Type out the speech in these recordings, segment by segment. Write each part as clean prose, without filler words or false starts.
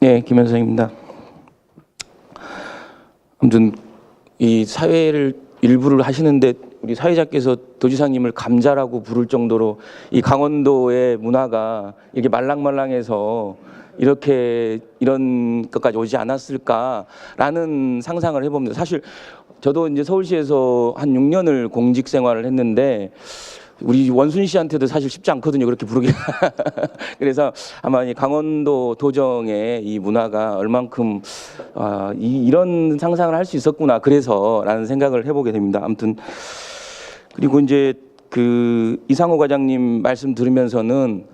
네, 김현성입니다. 아무튼 이 사회를 일부를 하시는데 우리 사회자께서 도지사님을 감자라고 부를 정도로 이 강원도의 문화가 이렇게 말랑말랑해서 이렇게 이런 것까지 오지 않았을까라는 상상을 해봅니다. 사실 저도 이제 서울시에서 한 6년을 공직 생활을 했는데 우리 원순 씨한테도 사실 쉽지 않거든요. 그렇게 부르기가. 그래서 아마 이 강원도 도정의 이 문화가 얼만큼 이런 상상을 할 수 있었구나. 그래서라는 생각을 해보게 됩니다. 아무튼 그리고 이제 그 이상호 과장님 말씀 들으면서는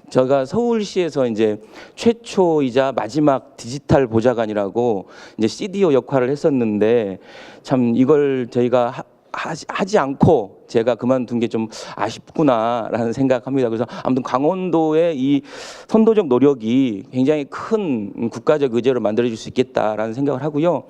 제가 서울시에서 이제 최초이자 마지막 디지털 보좌관이라고 이제 CDO 역할을 했었는데 참 이걸 저희가 하지 않고 제가 그만둔 게 좀 아쉽구나라는 생각합니다. 그래서 아무튼 강원도의 이 선도적 노력이 굉장히 큰 국가적 의제로 만들어질 수 있겠다라는 생각을 하고요.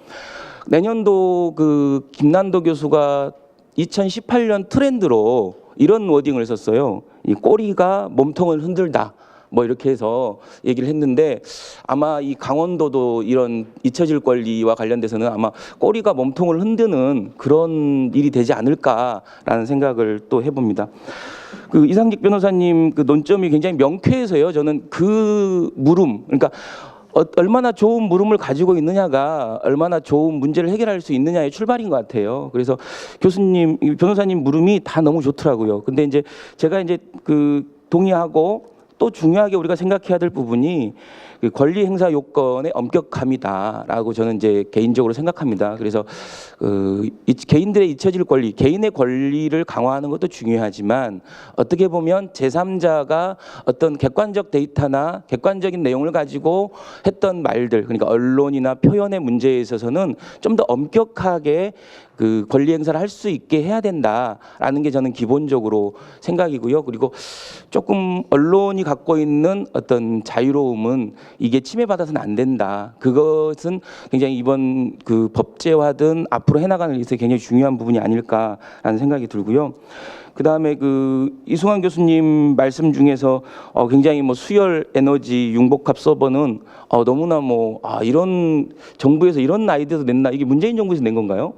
내년도 그 김난도 교수가 2018년 트렌드로 이런 워딩을 썼어요. 이 꼬리가 몸통을 흔들다. 뭐 이렇게 해서 얘기를 했는데 아마 이 강원도도 이런 잊혀질 권리와 관련돼서는 아마 꼬리가 몸통을 흔드는 그런 일이 되지 않을까라는 생각을 또 해봅니다. 그 이상직 변호사님 그 논점이 굉장히 명쾌해서요. 저는 그 물음, 그러니까 얼마나 좋은 물음을 가지고 있느냐가 얼마나 좋은 문제를 해결할 수 있느냐의 출발인 것 같아요. 그래서 교수님, 변호사님 물음이 다 너무 좋더라고요. 근데 이제 제가 이제 그 동의하고 또 중요하게 우리가 생각해야 될 부분이 그 권리 행사 요건의 엄격함이다라고 저는 이제 개인적으로 생각합니다. 그래서 개인들의 잊혀질 권리, 개인의 권리를 강화하는 것도 중요하지만 어떻게 보면 제3자가 어떤 객관적 데이터나 객관적인 내용을 가지고 했던 말들, 그러니까 언론이나 표현의 문제에 있어서는 좀 더 엄격하게 그 권리 행사를 할 수 있게 해야 된다라는 게 저는 기본적으로 생각이고요. 그리고 조금 언론이 갖고 있는 어떤 자유로움은 이게 침해받아서는 안 된다. 그것은 굉장히 이번 그 법제화든 앞으로 해나가는 데 있어서 굉장히 중요한 부분이 아닐까라는 생각이 들고요. 그 다음에 그 이승환 교수님 말씀 중에서 굉장히 뭐 수열 에너지 융복합 서버는 너무나 뭐 이런 정부에서 이런 아이디어도 냈나, 이게 문재인 정부에서 낸 건가요?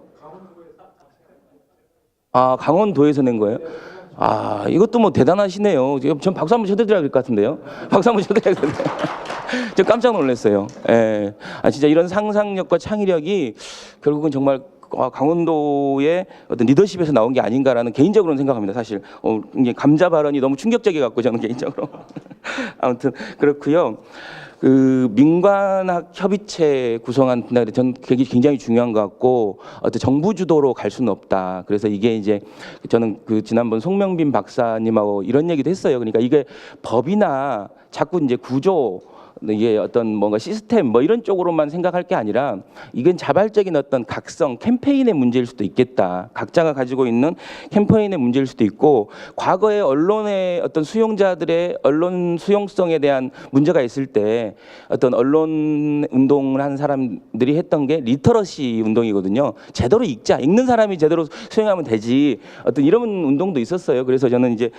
강원도에서 낸 거예요? 이것도 뭐 대단하시네요. 전 박수 한번 쳐드려야 될 것 같은데요. 박수 한번 쳐드려야 되는데. 저 깜짝 놀랐어요. 예. 진짜 이런 상상력과 창의력이 결국은 정말 강원도의 어떤 리더십에서 나온 게 아닌가라는 개인적으로는 생각합니다. 사실 이게 감자 발언이 너무 충격적이 갖고 저는 개인적으로. 아무튼 그렇고요. 그 민관학 협의체 구성한 분야에 저는 그게 굉장히 중요한 것 같고 어떤 정부 주도로 갈 수는 없다. 그래서 이게 이제 저는 그 지난번 송명빈 박사님하고 이런 얘기도 했어요. 그러니까 이게 법이나 자꾸 이제 구조, 이게 어떤 뭔가 시스템 뭐 이런 쪽으로만 생각할 게 아니라 이건 자발적인 어떤 각성 캠페인의 문제일 수도 있겠다. 각자가 가지고 있는 캠페인의 문제일 수도 있고, 과거에 언론의 어떤 수용자들의 언론 수용성에 대한 문제가 있을 때 어떤 언론 운동을 하는 사람들이 했던 게 리터러시 운동이거든요. 제대로 읽는 사람이 제대로 수용하면 되지, 어떤 이런 운동도 있었어요. 그래서 저는 이제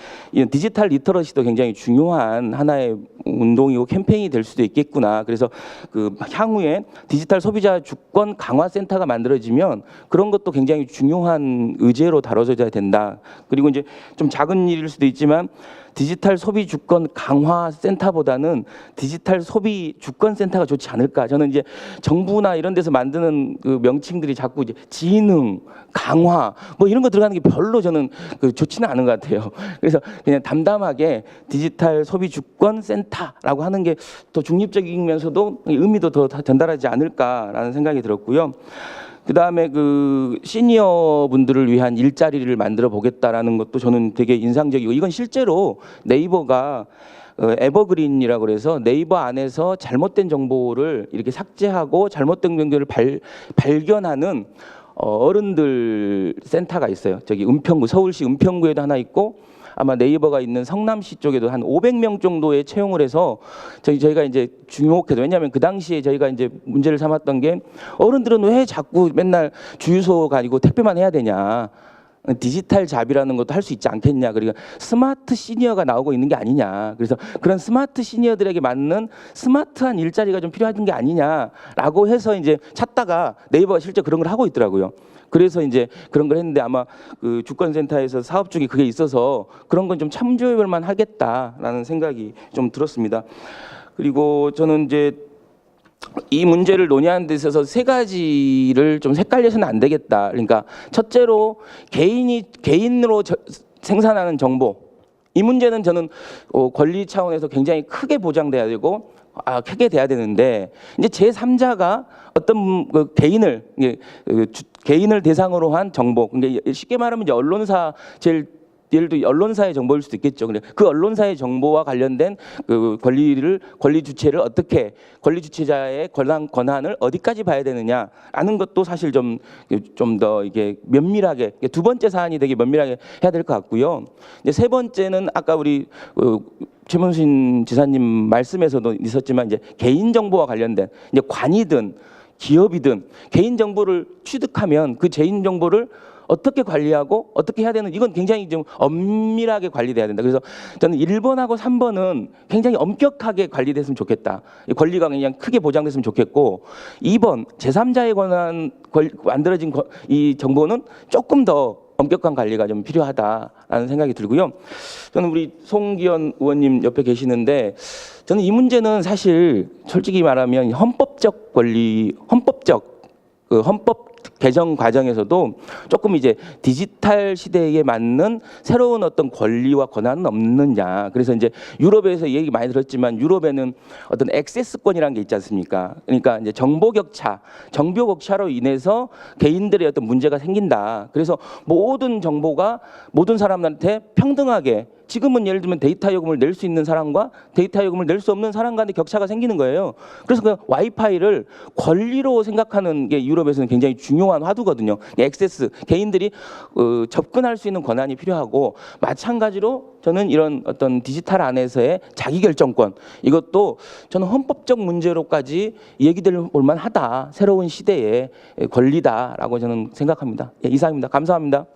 디지털 리터러시도 굉장히 중요한 하나의 운동이고 캠페인이 될 수도 있겠구나. 그래서 그 향후에 디지털 소비자 주권 강화 센터가 만들어지면 그런 것도 굉장히 중요한 의제로 다뤄져야 된다. 그리고 이제 좀 작은 일일 수도 있지만 디지털 소비 주권 강화 센터보다는 디지털 소비 주권 센터가 좋지 않을까. 저는 이제 정부나 이런 데서 만드는 그 명칭들이 자꾸 이제 진흥, 강화 뭐 이런 거 들어가는 게 별로 저는 좋지는 않은 것 같아요. 그래서 그냥 담담하게 디지털 소비 주권 센터라고 하는 게 더 중립적이면서도 의미도 더 전달하지 않을까라는 생각이 들었고요. 그 다음에 그 시니어 분들을 위한 일자리를 만들어 보겠다라는 것도 저는 되게 인상적이고, 이건 실제로 네이버가 에버그린이라고 그래서 네이버 안에서 잘못된 정보를 이렇게 삭제하고 잘못된 정보를 발견하는 어른들 센터가 있어요. 저기 은평구, 서울시 은평구에도 하나 있고 아마 네이버가 있는 성남시 쪽에도 한 500명 정도의 채용을 해서 저희가 이제 주목해서, 왜냐하면 그 당시에 저희가 이제 문제를 삼았던 게 어른들은 왜 자꾸 맨날 주유소가 아니고 택배만 해야 되냐. 디지털 잡이라는 것도 할 수 있지 않겠냐. 그러니까 스마트 시니어가 나오고 있는 게 아니냐. 그래서 그런 스마트 시니어들에게 맞는 스마트한 일자리가 좀 필요한 게 아니냐라고 해서 이제 찾다가 네이버가 실제 그런 걸 하고 있더라고요. 그래서 이제 그런 걸 했는데 아마 그 주권센터에서 사업 중에 그게 있어서 그런 건 좀 참조해 볼 만 하겠다라는 생각이 좀 들었습니다. 그리고 저는 이제 이 문제를 논의하는 데 있어서 세 가지를 좀 헷갈려서는 안 되겠다. 그러니까 첫째로 개인으로 생산하는 정보, 이 문제는 저는 권리 차원에서 굉장히 크게 보장돼야 되고 크게 돼야 되는데, 이제 제3자가 어떤 그 개인을 대상으로 한 정보, 그러니까 쉽게 말하면 이제 언론사, 예를 들어 언론사의 정보일 수도 있겠죠. 근데 그 언론사의 정보와 관련된 그 권리 주체를 어떻게, 권리 주체자의 권한을 어디까지 봐야 되느냐라는 것도 사실 좀 더 이게 면밀하게, 두 번째 사안이 되게 면밀하게 해야 될 것 같고요. 이제 세 번째는 아까 우리 최문순 지사님 말씀에서도 있었지만 이제 개인 정보와 관련된, 이제 관이든 기업이든 개인 정보를 취득하면 그 개인 정보를 어떻게 관리하고 어떻게 해야 되는, 이건 굉장히 좀 엄밀하게 관리돼야 된다. 그래서 저는 1번하고 3번은 굉장히 엄격하게 관리됐으면 좋겠다. 권리가 그냥 크게 보장됐으면 좋겠고, 2번 제3자의 권한 만들어진 이 정보는 조금 더 엄격한 관리가 좀 필요하다라는 생각이 들고요. 저는 우리 송기현 의원님 옆에 계시는데, 저는 이 문제는 사실 솔직히 말하면 헌법 개정 과정에서도 조금 이제 디지털 시대에 맞는 새로운 어떤 권리와 권한은 없느냐. 그래서 이제 유럽에서 얘기 많이 들었지만 유럽에는 어떤 액세스권이라는 게 있지 않습니까? 그러니까 이제 정보 격차로 인해서 개인들의 어떤 문제가 생긴다. 그래서 모든 정보가 모든 사람한테 평등하게, 지금은 예를 들면 데이터 요금을 낼 수 있는 사람과 데이터 요금을 낼 수 없는 사람 간의 격차가 생기는 거예요. 그래서 그 와이파이를 권리로 생각하는 게 유럽에서는 굉장히 중요한 화두거든요. 액세스, 개인들이 접근할 수 있는 권한이 필요하고, 마찬가지로 저는 이런 어떤 디지털 안에서의 자기결정권, 이것도 저는 헌법적 문제로까지 얘기될 볼만하다. 새로운 시대의 권리다라고 저는 생각합니다. 예, 이상입니다. 감사합니다.